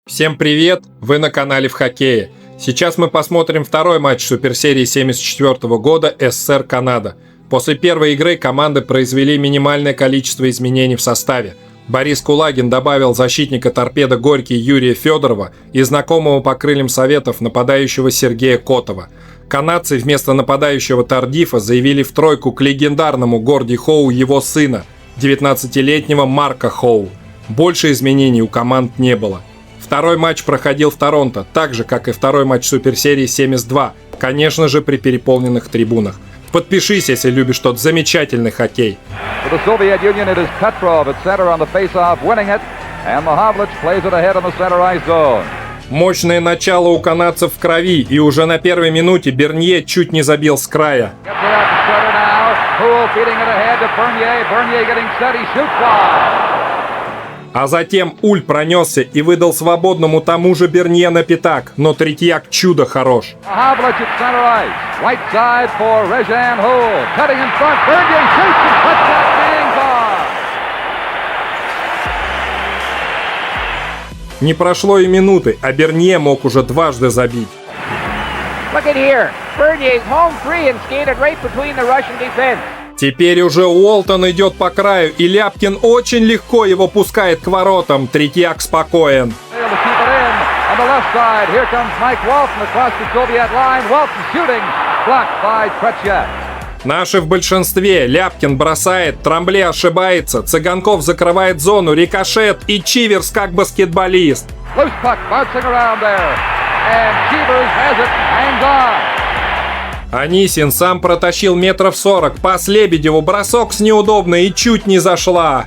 Всем привет! Вы на канале в хоккее. Сейчас мы посмотрим второй матч суперсерии 1974 года СССР-Канада. После первой игры команды произвели минимальное количество изменений в составе. Борис Кулагин добавил защитника торпедо «Горький» Юрия Федорова и знакомого по крыльям Советов нападающего Сергея Котова. Канадцы вместо нападающего Тардифа заявили в тройку к легендарному Горди Хоу его сына, 19-летнего Марка Хоу. Больше изменений у команд не было. Второй матч проходил в Торонто, так же, как и второй матч суперсерии 72, конечно же, при переполненных трибунах. Подпишись, если любишь тот замечательный хоккей. Мощное начало у канадцев в крови, и уже на первой минуте Бернье чуть не забил с края. А затем Уль пронесся и выдал свободному тому же Бернье на пятак, но Третьяк чудо хорош. Не прошло и минуты, а Бернье мог уже дважды забить. Теперь уже Уолтон идет по краю, и Ляпкин очень легко его пускает к воротам. Третьяк спокоен. Наши в большинстве. Ляпкин бросает, Трамбле ошибается, Цыганков закрывает зону, рикошет и Чиверс как баскетболист. Анисин сам протащил метров 40, пас Лебедеву, бросок с неудобной и чуть не зашла.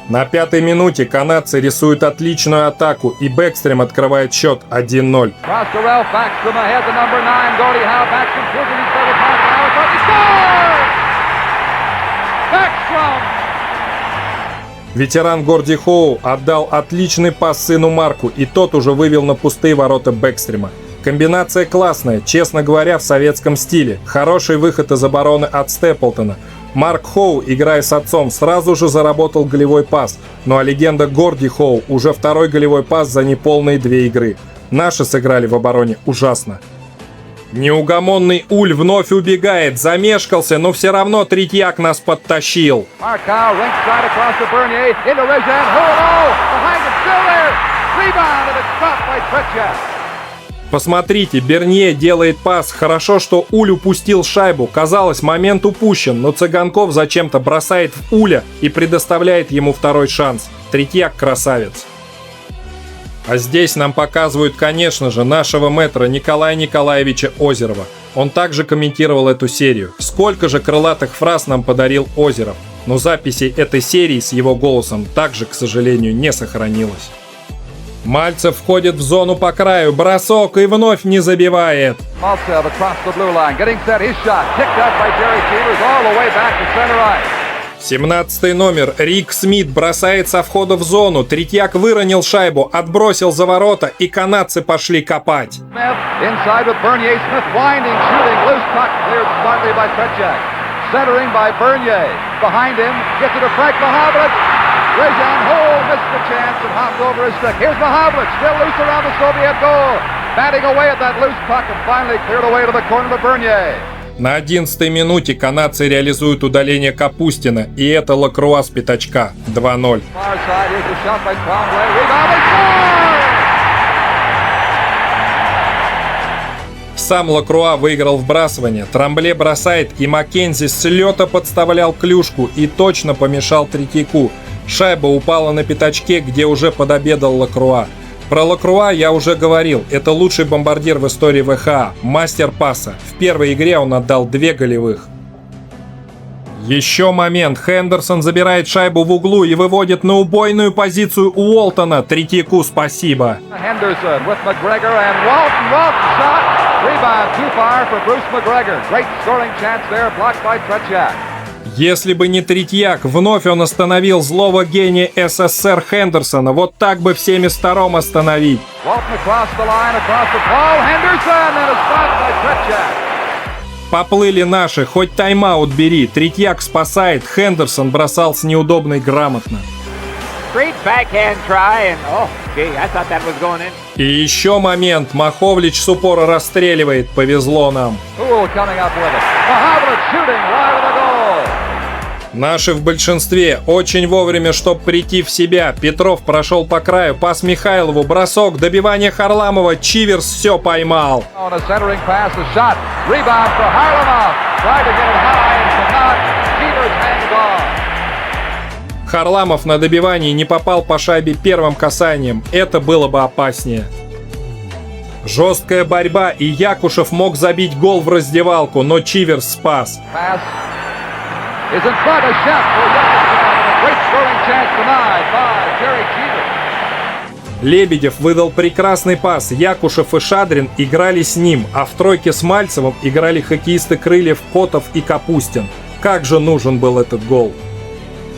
На пятой минуте канадцы рисуют отличную атаку, и Бэкстрем открывает счет 1-0. Ветеран Горди Хоу отдал отличный пас сыну Марку, и тот уже вывел на пустые ворота Бэкстрема. Комбинация классная, честно говоря, в советском стиле. Хороший выход из обороны от Степлтона. Марк Хоу, играя с отцом, сразу же заработал голевой пас. Ну а легенда Горди Хоу уже второй голевой пас за неполные 2 игры. Наши сыграли в обороне ужасно. Неугомонный Уль вновь убегает, замешкался, но все равно Третьяк нас подтащил. Посмотрите, Бернье делает пас. Хорошо, что Уль упустил шайбу. Казалось, момент упущен, но Цыганков зачем-то бросает в Уля и предоставляет ему второй шанс. Третьяк красавец. А здесь нам показывают, конечно же, нашего мэтра Николая Николаевича Озерова. Он также комментировал эту серию. Сколько же крылатых фраз нам подарил Озеров. Но записей этой серии с его голосом также, к сожалению, не сохранилось. Мальцев входит в зону по краю, бросок и вновь не забивает. 17-й номер Рик Смит бросает со входа в зону, Третьяк выронил шайбу, отбросил за ворота, и канадцы пошли копать. На 11-й минуте канадцы реализуют удаление Капустина, и это Лакруа с пятачка. 2-0. Сам Лакруа выиграл вбрасывание, Трамбле бросает, и Маккензи с лета подставлял клюшку и точно помешал Третьяку. Шайба упала на пятачке, где уже подобедал Лакруа. Про Лакруа я уже говорил, это лучший бомбардир в истории ВХА, мастер паса. В первой игре он отдал 2 голевых. Еще момент, Хендерсон забирает шайбу в углу и выводит на убойную позицию Уолтона. Третьяку спасибо. Если бы не Третьяк, вновь он остановил злого гения СССР Хендерсона. Вот так бы в 72-м остановить. Поплыли наши, хоть тайм-аут бери. Третьяк спасает, Хендерсон бросал с неудобной грамотно. И еще момент, Маховлич с упора расстреливает, повезло нам. Наши в большинстве, очень вовремя, чтоб прийти в себя. Петров прошел по краю, пас Михайлову, бросок, добивание Харламова, Чиверс все поймал. Харламов на добивании не попал по шайбе первым касанием, это было бы опаснее. Жесткая борьба, и Якушев мог забить гол в раздевалку, но Чиверс спас. Лебедев выдал прекрасный пас, Якушев и Шадрин играли с ним, а в тройке с Мальцевым играли хоккеисты Крыльев, Котов и Капустин. Как же нужен был этот гол.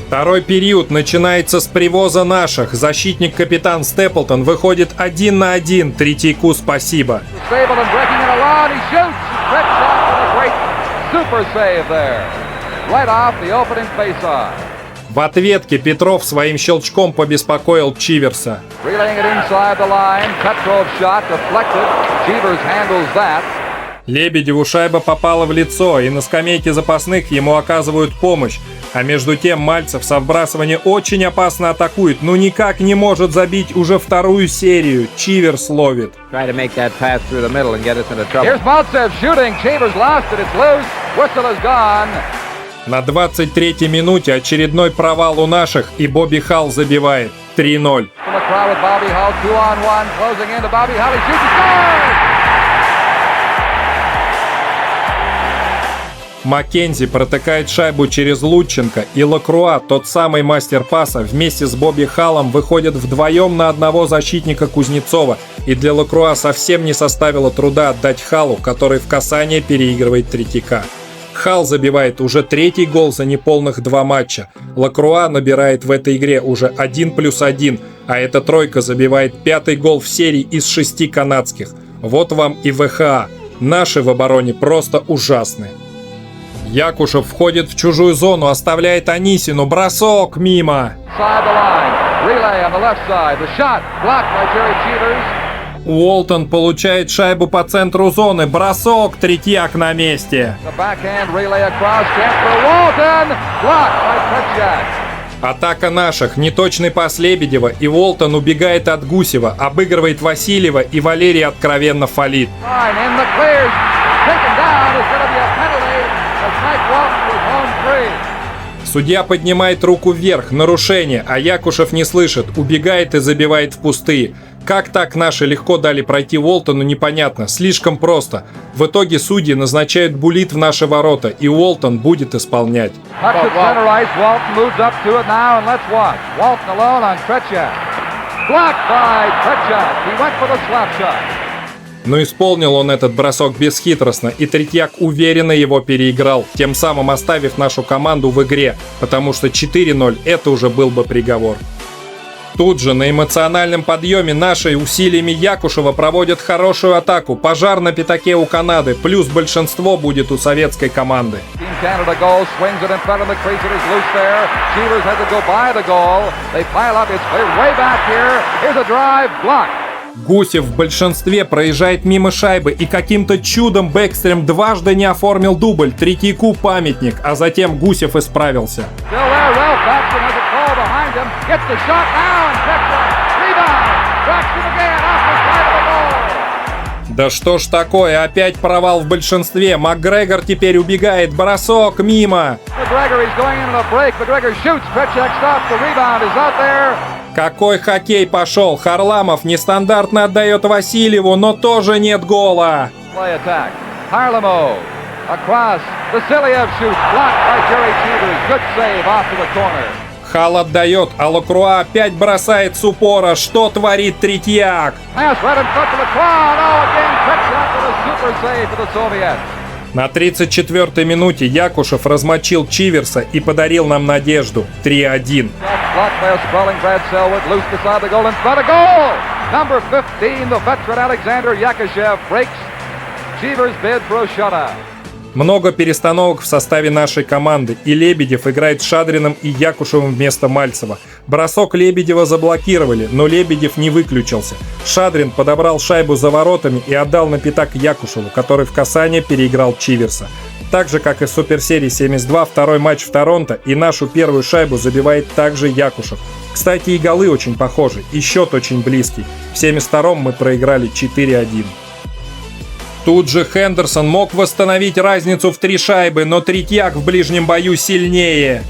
Второй период начинается с привоза наших. Защитник-капитан Степлтон выходит 1 на 1. Третьяку спасибо. В ответке Петров своим щелчком побеспокоил Чиверса. Лебедеву шайба попала в лицо, и на скамейке запасных ему оказывают помощь. А между тем Мальцев со вбрасывания очень опасно атакует, но никак не может забить уже вторую серию. Чиверс ловит. На 23-й минуте очередной провал у наших, и Бобби Халл забивает 3-0. Маккензи протыкает шайбу через Лутченко, и Лакруа, тот самый мастер паса, вместе с Бобби Халлом выходят вдвоем на одного защитника Кузнецова, и для Лакруа совсем не составило труда отдать Халлу, который в касание переигрывает Третьяка. Халл забивает уже третий гол за неполных 2 матча. Лакруа набирает в этой игре уже 1+1, а эта тройка забивает 5-й гол в серии из 6 канадских. Вот вам и ВХА. Наши в обороне просто ужасные. Якушев входит в чужую зону, оставляет Анисину, бросок мимо. Уолтон получает шайбу по центру зоны, бросок, Третьяк на месте. Атака наших, неточный пас Лебедева, и Уолтон убегает от Гусева, обыгрывает Васильева, и Валерий откровенно фалит. Судья поднимает руку вверх, нарушение, а Якушев не слышит, убегает и забивает в пустые. Как так наши легко дали пройти Уолтону, непонятно, слишком просто. В итоге судьи назначают буллит в наши ворота, и Уолтон будет исполнять. Но исполнил он этот бросок бесхитростно, и Третьяк уверенно его переиграл, тем самым оставив нашу команду в игре, потому что 4-0 это уже был бы приговор. Тут же на эмоциональном подъеме наши усилиями Якушева проводят хорошую атаку, пожар на пятаке у Канады, плюс большинство будет у советской команды. Гусев в большинстве проезжает мимо шайбы, и каким-то чудом Бэкстрем дважды не оформил дубль, Третьяку памятник, а затем Гусев исправился. Да что ж такое, опять провал в большинстве, Макгрегор теперь убегает, бросок мимо. Какой хоккей пошел, Харламов нестандартно отдает Васильеву, но тоже нет гола. Халл отдает, а Лакруа опять бросает с упора. Что творит Третьяк? На 34-й минуте Якушев размочил Чиверса и подарил нам надежду. 3-1. Много перестановок в составе нашей команды, и Лебедев играет с Шадриным и Якушевым вместо Мальцева. Бросок Лебедева заблокировали, но Лебедев не выключился. Шадрин подобрал шайбу за воротами и отдал на пятак Якушеву, который в касание переиграл Чиверса. Так же, как и в Суперсерии 72, второй матч в Торонто, и нашу первую шайбу забивает также Якушев. Кстати, и голы очень похожи, и счет очень близкий. В 72-м мы проиграли 4-1. Тут же Хендерсон мог восстановить разницу в 3 шайбы, но Третьяк в ближнем бою сильнее.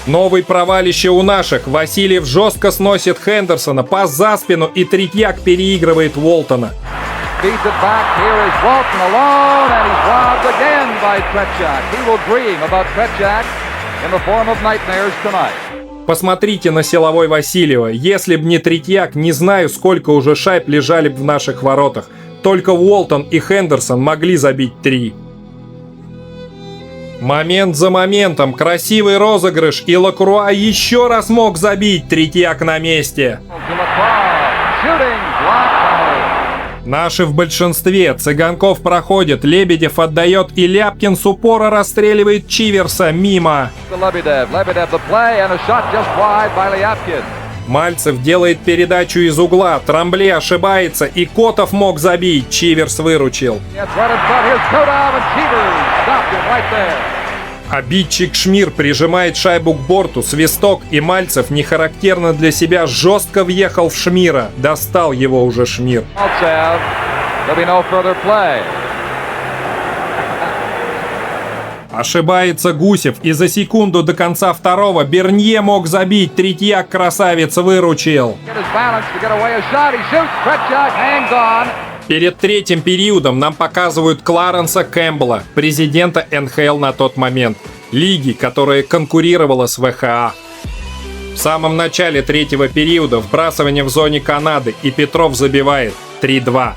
Новый провалище у наших. Васильев жестко сносит Хендерсона, пас за спину, и Третьяк переигрывает Уолтона. Посмотрите на силовой Васильева. Если б не Третьяк, не знаю, сколько уже шайб лежали бы в наших воротах. Только Уолтон и Хендерсон могли забить 3. Момент за моментом, красивый розыгрыш, и Лакруа еще раз мог забить. Третьяк на месте. Наши в большинстве. Цыганков проходит, Лебедев отдает, и Ляпкин с упора расстреливает Чиверса мимо. Мальцев делает передачу из угла, Трамбле ошибается, и Котов мог забить. Чиверс выручил. Обидчик Шмир прижимает шайбу к борту, свисток, и Мальцев нехарактерно для себя жестко въехал в Шмира. Достал его уже Шмир. Ошибается Гусев, и за секунду до конца второго Бернье мог забить. Третьяк красавец выручил. Перед третьим периодом нам показывают Кларенса Кэмпбелла, президента НХЛ на тот момент, лиги, которая конкурировала с ВХА. В самом начале третьего периода вбрасывание в зоне Канады, и Петров забивает 3-2.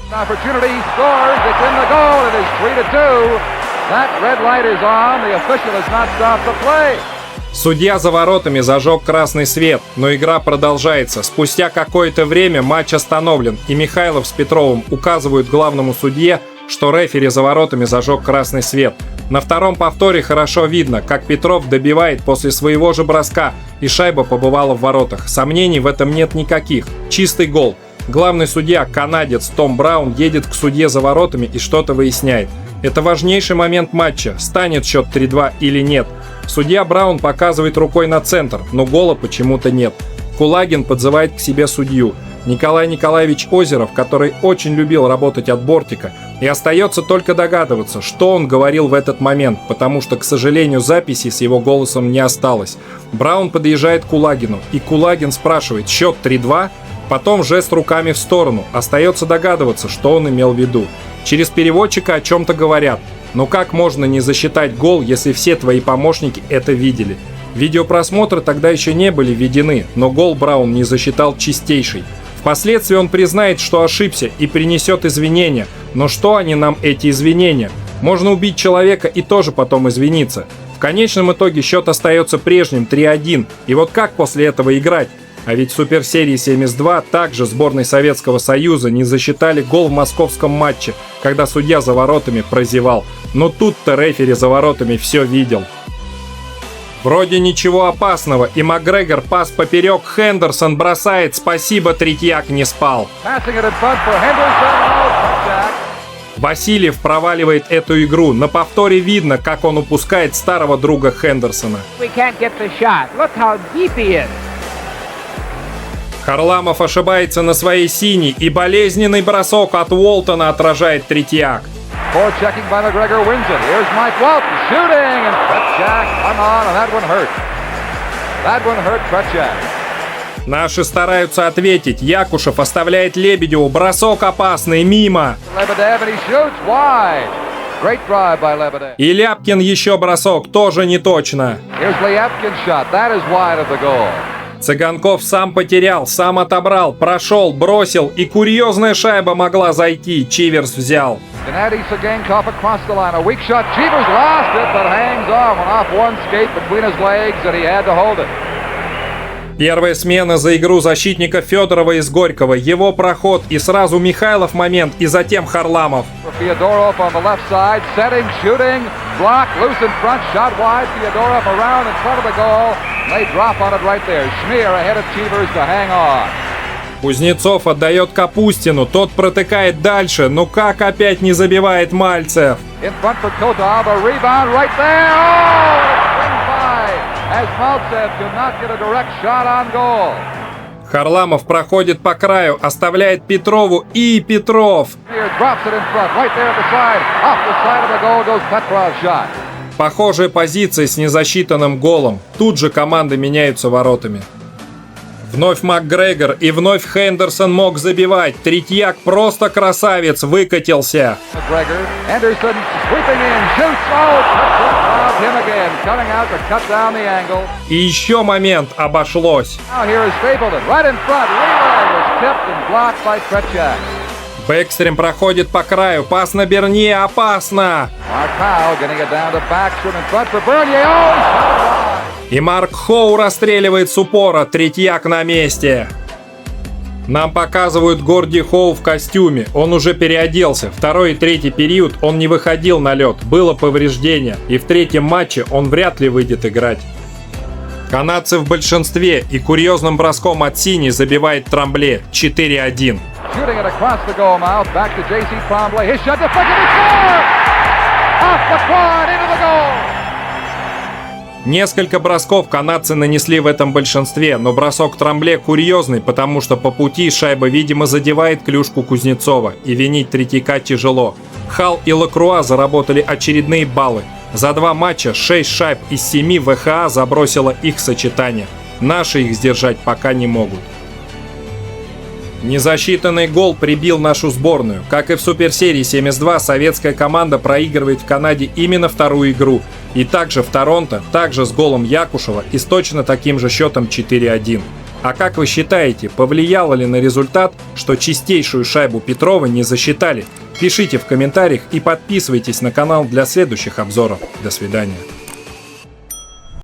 Судья за воротами зажег красный свет, но игра продолжается. Спустя какое-то время матч остановлен, и Михайлов с Петровым указывают главному судье, что рефери за воротами зажег красный свет. На втором повторе хорошо видно, как Петров добивает после своего же броска, и шайба побывала в воротах. Сомнений в этом нет никаких. Чистый гол. Главный судья, канадец Том Браун, едет к судье за воротами и что-то выясняет. Это важнейший момент матча, станет счет 3-2 или нет. Судья Браун показывает рукой на центр, но гола почему-то нет. Кулагин подзывает к себе судью. Николай Николаевич Озеров, который очень любил работать от бортика, и остается только догадываться, что он говорил в этот момент, потому что, к сожалению, записи с его голосом не осталось. Браун подъезжает к Кулагину, и Кулагин спрашивает: счет 3-2? Потом жест руками в сторону. Остается догадываться, что он имел в виду. Через переводчика о чем-то говорят. Но как можно не засчитать гол, если все твои помощники это видели? Видеопросмотры тогда еще не были введены, но гол Браун не засчитал чистейший. Впоследствии он признает, что ошибся, и принесет извинения. Но что они нам, эти извинения? Можно убить человека и тоже потом извиниться. В конечном итоге счет остается прежним, 3-1. И вот как после этого играть? А ведь в Суперсерии 72 также сборной Советского Союза не засчитали гол в московском матче, когда судья за воротами прозевал. Но тут-то рефери за воротами все видел. Вроде ничего опасного, и Макгрегор пас поперек, Хендерсон бросает, спасибо, Третьяк не спал. Васильев проваливает эту игру. На повторе видно, как он упускает старого друга Хендерсона. Харламов ошибается на своей синей, и болезненный бросок от Уолтона отражает Третьяк. Наши стараются ответить. Якушев оставляет Лебедеву. Бросок опасный, мимо. И Ляпкин еще бросок, тоже не точно. Цыганков сам потерял, сам отобрал, прошел, бросил, и курьезная шайба могла зайти. Чиверс взял. Первая смена за игру защитника Федорова из Горького. Его проход и сразу Михайлов момент, и затем Харламов. Fyodorov on the left side, setting, shooting, block, loose in front, shot wide. Fyodorov around in front of the goal. They drop on it right there. Schmier ahead of Cheevers to hang on. Кузнецов отдает Капустину, тот протыкает дальше, но как опять не забивает Мальцев? In front for Kotov, a rebound right there. Oh, it swings by as Maltsev could not get a direct shot on goal. Харламов проходит по краю, оставляет Петрову, и Петров. Schmier drops it in front, right there at the side. Off the side of the goal goes Petrov's shot. Похожая позиция с незасчитанным голом. Тут же команды меняются воротами. Вновь МакГрегор и вновь Хендерсон мог забивать. Третьяк просто красавец, выкатился. McGregor, Anderson sweeping in, shoots, oh, cuts him again, cutting out to cut down the angle. И еще момент, обошлось. Now here is Stapleton, right in front, Leroy was tipped and blocked by Kretschak. Бэкстрем проходит по краю, пас на Бернье, опасно. Mark Powell getting it down to Backstrom in front for Bernier, oh, he shot it wide. И Марк Хоу расстреливает с упора, Третьяк на месте. Нам показывают Горди Хоу в костюме, он уже переоделся. Второй и третий период он не выходил на лед, было повреждение. И в третьем матче он вряд ли выйдет играть. Канадцы в большинстве и курьезным броском от синей забивает Трамбле 4-1. Shooting it across the goal mouth, back to J.C. Tremblay, his shot deflected, he scored! Off the quad, into the goal! Несколько бросков канадцы нанесли в этом большинстве, но бросок Трамбле курьезный, потому что по пути шайба, видимо, задевает клюшку Кузнецова, и винить Третьяка тяжело. Хал и Лакруа заработали очередные баллы. За 2 матча 6 шайб из 7 ВХА забросило их сочетание. Наши их сдержать пока не могут. Незасчитанный гол прибил нашу сборную. Как и в суперсерии 72, советская команда проигрывает в Канаде именно вторую игру. И также в Торонто, также с голом Якушева и с точно таким же счетом 4-1. А как вы считаете, повлияло ли на результат, что чистейшую шайбу Петрова не засчитали? Пишите в комментариях и подписывайтесь на канал для следующих обзоров. До свидания.